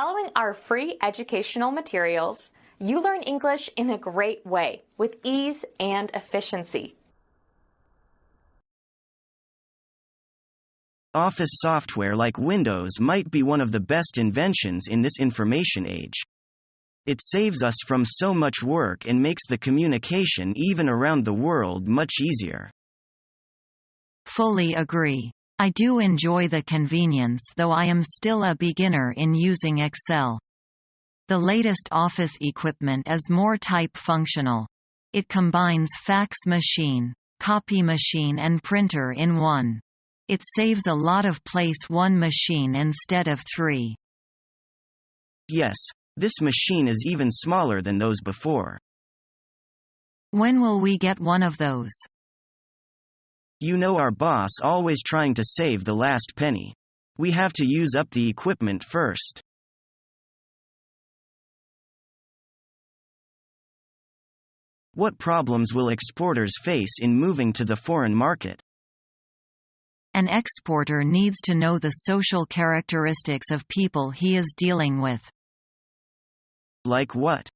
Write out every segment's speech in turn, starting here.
Following our free educational materials, you learn English in a great way with ease and efficiency. Office software like Windows might be one of the best inventions in this information age. It saves us from so much work and makes the communication even around the world much easier. Fully agree. I do enjoy the convenience, though I am still a beginner in using Excel. The latest Office equipment is more type functional. It combines fax machine, copy machine and printer in one. It saves a lot of place one machine instead of 3. Yes, this machine is even smaller than those before. When will we get one of those? You know, our boss always trying to save the last penny. We have to use up the equipment first. What problems will exporters face in moving to the foreign market? An exporter needs to know the social characteristics of people he is dealing with. Like what?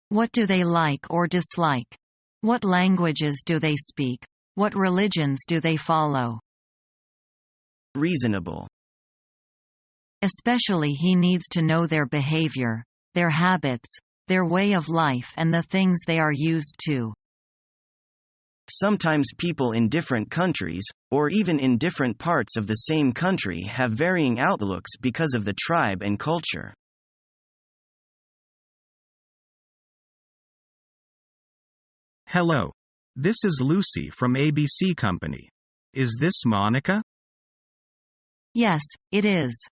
What do they like or dislike? What languages do they speak? What religions do they follow? Reasonable. Especially he needs to know their behavior, their habits, their way of life and the things they are used to. Sometimes people in different countries, or even in different parts of the same country, have varying outlooks because of the tribe and culture. Hello. This is Lucy from ABC Company. Is this Monica? Yes, it is.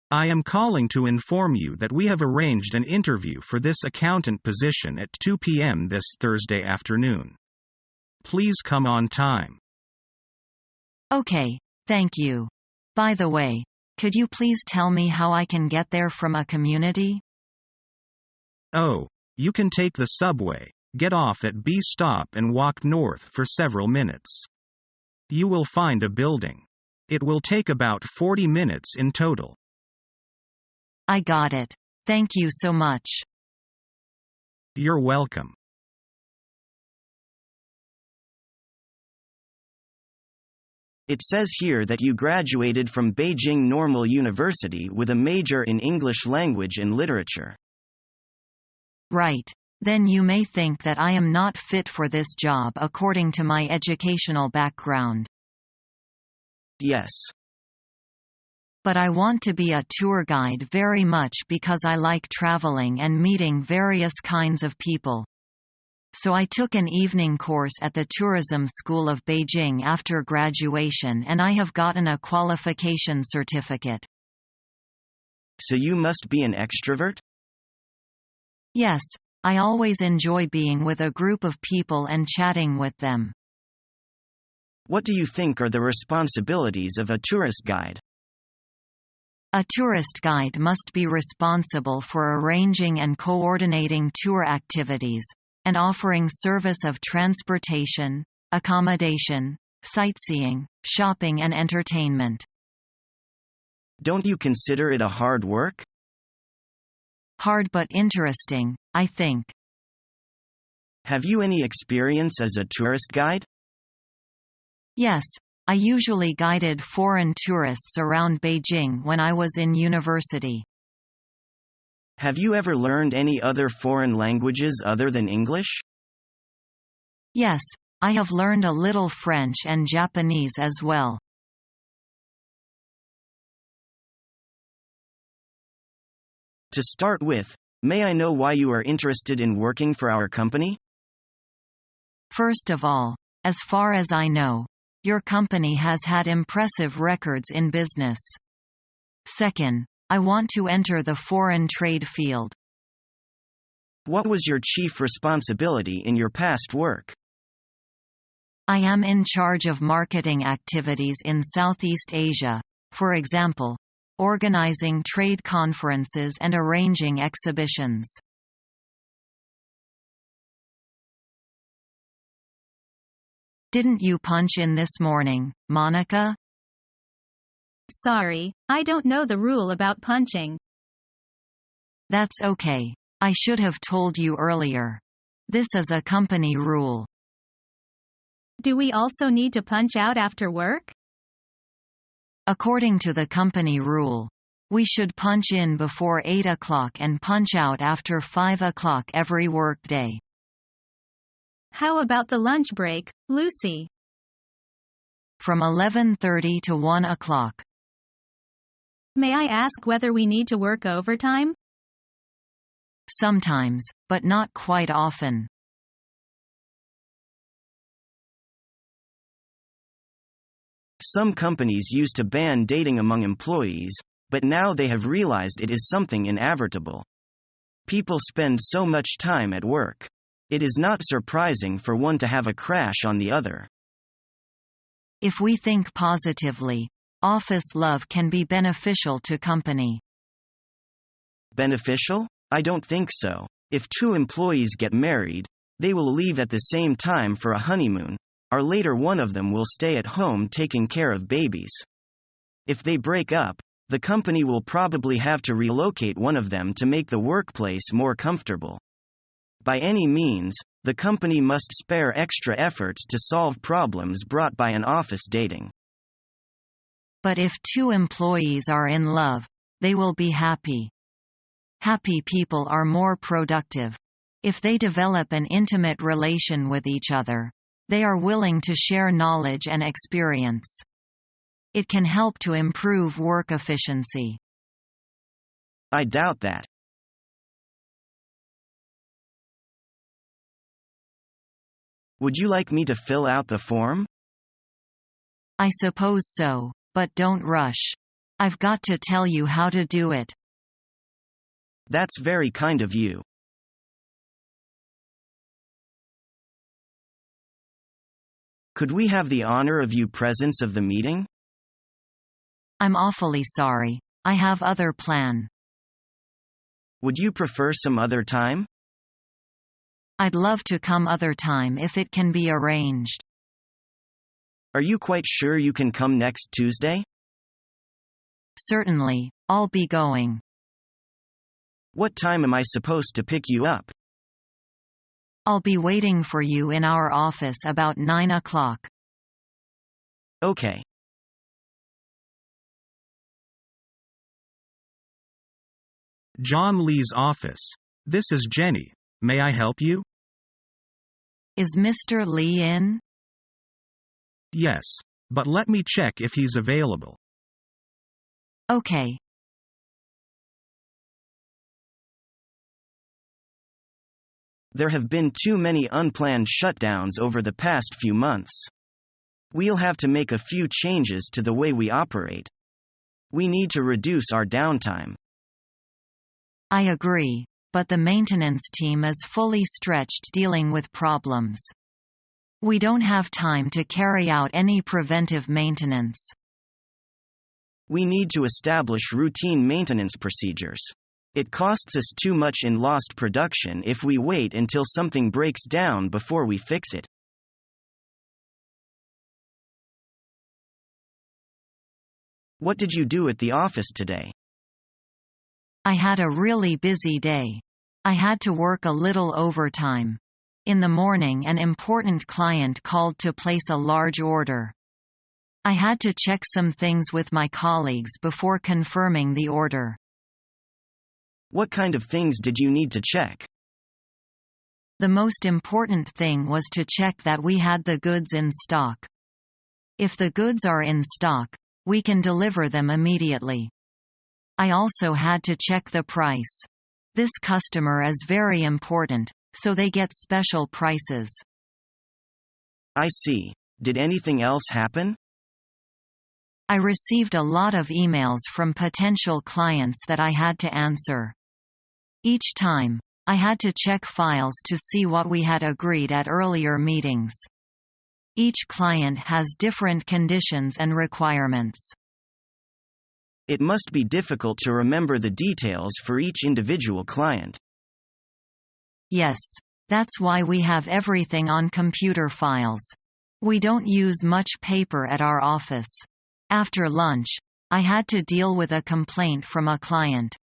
I am calling to inform you that we have arranged an interview for this accountant position at 2 p.m. this Thursday afternoon. Please come on time. Okay, thank you. By the way, could you please tell me how I can get there from a community? Oh, you can take the subway, get off at B stop and walk north for several minutes. You will find a building. It will take about 40 minutes in total. I got it. Thank you so much. You're welcome. It says here that you graduated from Beijing Normal University with a major in English language and literature. Right. Then you may think that I am not fit for this job according to my educational background. Yes. But I want to be a tour guide very much because I like traveling and meeting various kinds of people. So I took an evening course at the Tourism School of Beijing after graduation and I have gotten a qualification certificate. So you must be an extrovert? Yes, I always enjoy being with a group of people and chatting with them. What do you think are the responsibilities of a tourist guide? A tourist guide must be responsible for arranging and coordinating tour activities, and offering service of transportation, accommodation, sightseeing, shopping and entertainment. Don't you consider it a hard work? Hard but interesting, I think. Have you any experience as a tourist guide? Yes, I usually guided foreign tourists around Beijing when I was in university. Have you ever learned any other foreign languages other than English? Yes, I have learned a little French and Japanese as well. To start with, may I know why you are interested in working for our company? First of all, as far as I know, your company has had impressive records in business. Second, I want to enter the foreign trade field. What was your chief responsibility in your past work? I am in charge of marketing activities in Southeast Asia, for example, organizing trade conferences and arranging exhibitions. Didn't you punch in this morning, Monica? Sorry, I don't know the rule about punching. That's okay. I should have told you earlier. This is a company rule. Do we also need to punch out after work? According to the company rule, we should punch in before 8 o'clock and punch out after 5 o'clock every workday. How about the lunch break, Lucy? From 11:30 to 1 o'clock. May I ask whether we need to work overtime? Sometimes, but not quite often. Some companies used to ban dating among employees, but now they have realized it is something inevitable. People spend so much time at work. It is not surprising for one to have a crush on the other. If we think positively, office love can be beneficial to company. Beneficial? I don't think so. If two employees get married, they will leave at the same time for a honeymoon, or later one of them will stay at home taking care of babies. If they break up, the company will probably have to relocate one of them to make the workplace more comfortable. By any means, the company must spare extra efforts to solve problems brought by an office dating. But if two employees are in love, they will be happy. Happy people are more productive. If they develop an intimate relation with each other, they are willing to share knowledge and experience. It can help to improve work efficiency. I doubt that. Would you like me to fill out the form? I suppose so, but don't rush. I've got to tell you how to do it. That's very kind of you. Could we have the honor of you presence of the meeting? I'm awfully sorry. I have other plan. Would you prefer some other time? I'd love to come other time if it can be arranged. Are you quite sure you can come next Tuesday? Certainly, I'll be going. What time am I supposed to pick you up? I'll be waiting for you in our office about 9 o'clock. Okay. John Lee's office. This is Jenny. May I help you? Is Mr. Lee in? Yes, but let me check if he's available. Okay. There have been too many unplanned shutdowns over the past few months. We'll have to make a few changes to the way we operate. We need to reduce our downtime. I agree, but the maintenance team is fully stretched dealing with problems. We don't have time to carry out any preventive maintenance. We need to establish routine maintenance procedures. It costs us too much in lost production if we wait until something breaks down before we fix it. What did you do at the office today? I had a really busy day. I had to work a little overtime. In the morning, an important client called to place a large order. I had to check some things with my colleagues before confirming the order. What kind of things did you need to check? The most important thing was to check that we had the goods in stock. If the goods are in stock, we can deliver them immediately. I also had to check the price. This customer is very important, so they get special prices. I see. Did anything else happen? I received a lot of emails from potential clients that I had to answer. Each time, I had to check files to see what we had agreed at earlier meetings. Each client has different conditions and requirements. It must be difficult to remember the details for each individual client. Yes, that's why we have everything on computer files. We don't use much paper at our office. After lunch, I had to deal with a complaint from a client.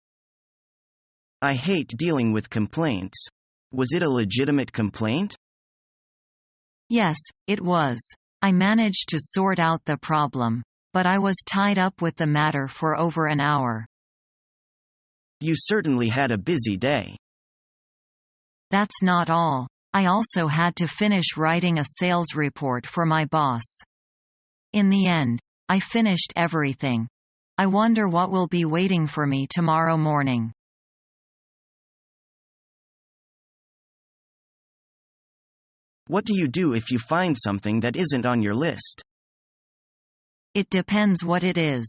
I hate dealing with complaints. Was it a legitimate complaint? Yes, it was. I managed to sort out the problem, but I was tied up with the matter for over an hour. You certainly had a busy day. That's not all. I also had to finish writing a sales report for my boss. In the end, I finished everything. I wonder what will be waiting for me tomorrow morning. What do you do if you find something that isn't on your list? It depends what it is.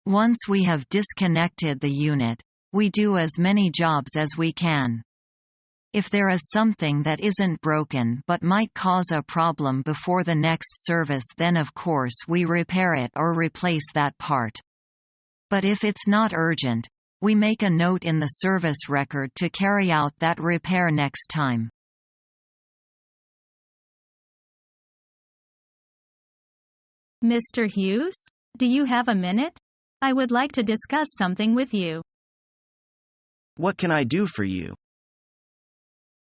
Once we have disconnected the unit, we do as many jobs as we can. If there is something that isn't broken but might cause a problem before the next service, then of course we repair it or replace that part. But if it's not urgent, we make a note in the service record to carry out that repair next time. Mr. Hughes, do you have a minute? I would like to discuss something with you. What can I do for you?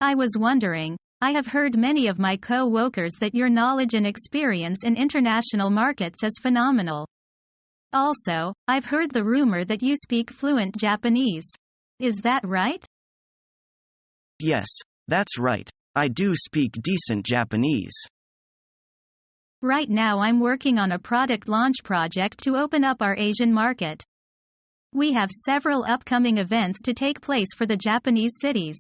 I was wondering, I have heard many of my co-workers that your knowledge and experience in international markets is phenomenal. Also, I've heard the rumor that you speak fluent Japanese. Is that right? Yes, that's right. I do speak decent Japanese. Right now I'm working on a product launch project to open up our Asian market. We have several upcoming events to take place for the Japanese cities.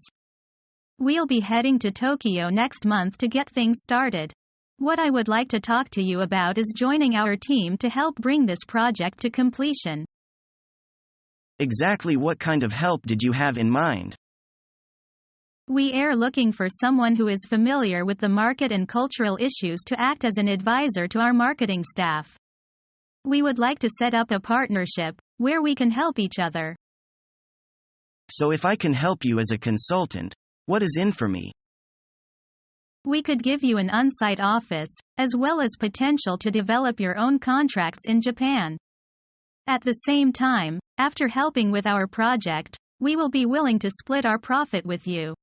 We'll be heading to Tokyo next month to get things started. What I would like to talk to you about is joining our team to help bring this project to completion. Exactly what kind of help did you have in mind? We are looking for someone who is familiar with the market and cultural issues to act as an advisor to our marketing staff. We would like to set up a partnership where we can help each other. So if I can help you as a consultant, what is in for me? We could give you an on-site office, as well as potential to develop your own contracts in Japan. At the same time, after helping with our project, we will be willing to split our profit with you.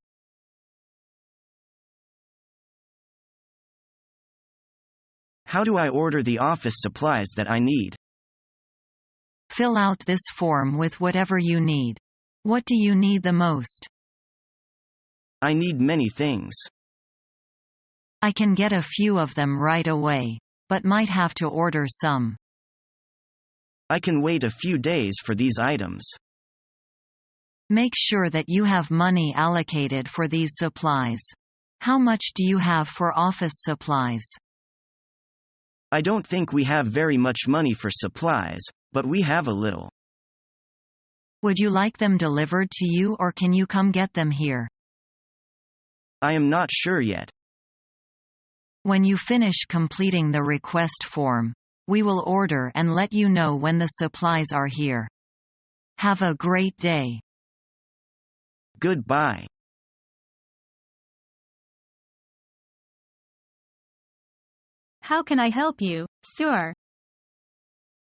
How do I order the office supplies that I need? Fill out this form with whatever you need. What do you need the most? I need many things. I can get a few of them right away, but might have to order some. I can wait a few days for these items. Make sure that you have money allocated for these supplies. How much do you have for office supplies? I don't think we have very much money for supplies, but we have a little. Would you like them delivered to you, or can you come get them here? I am not sure yet. When you finish completing the request form, we will order and let you know when the supplies are here. Have a great day. Goodbye. How can I help you, sir?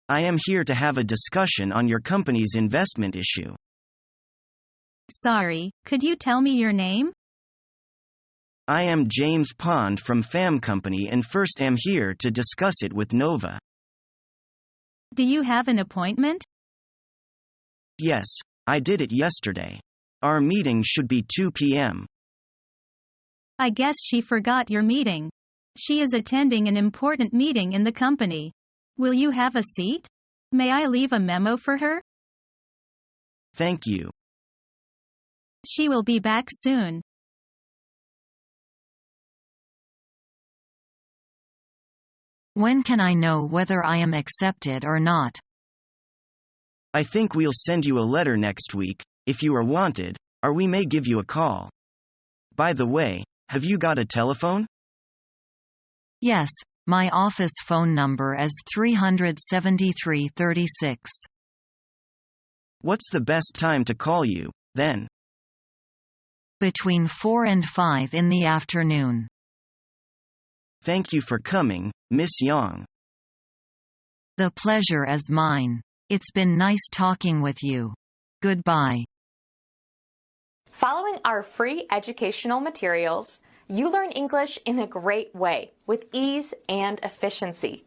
I am here to have a discussion on your company's investment issue. Sorry, could you tell me your name? I am James Pond from FAM Company and first am here to discuss it with Nova. Do you have an appointment? Yes, I did it yesterday. Our meeting should be 2 p.m. I guess she forgot your meeting. She is attending an important meeting in the company. Will you have a seat? May I leave a memo for her? Thank you. She will be back soon. When can I know whether I am accepted or not? I think we'll send you a letter next week, if you are wanted, or we may give you a call. By the way, have you got a telephone? Yes, my office phone number is 37336. What's the best time to call you, then? Between 4 and 5 in the afternoon. Thank you for coming, Miss Yang. The pleasure is mine. It's been nice talking with you. Goodbye. Following our free educational materials, you learn English in a great way with ease and efficiency.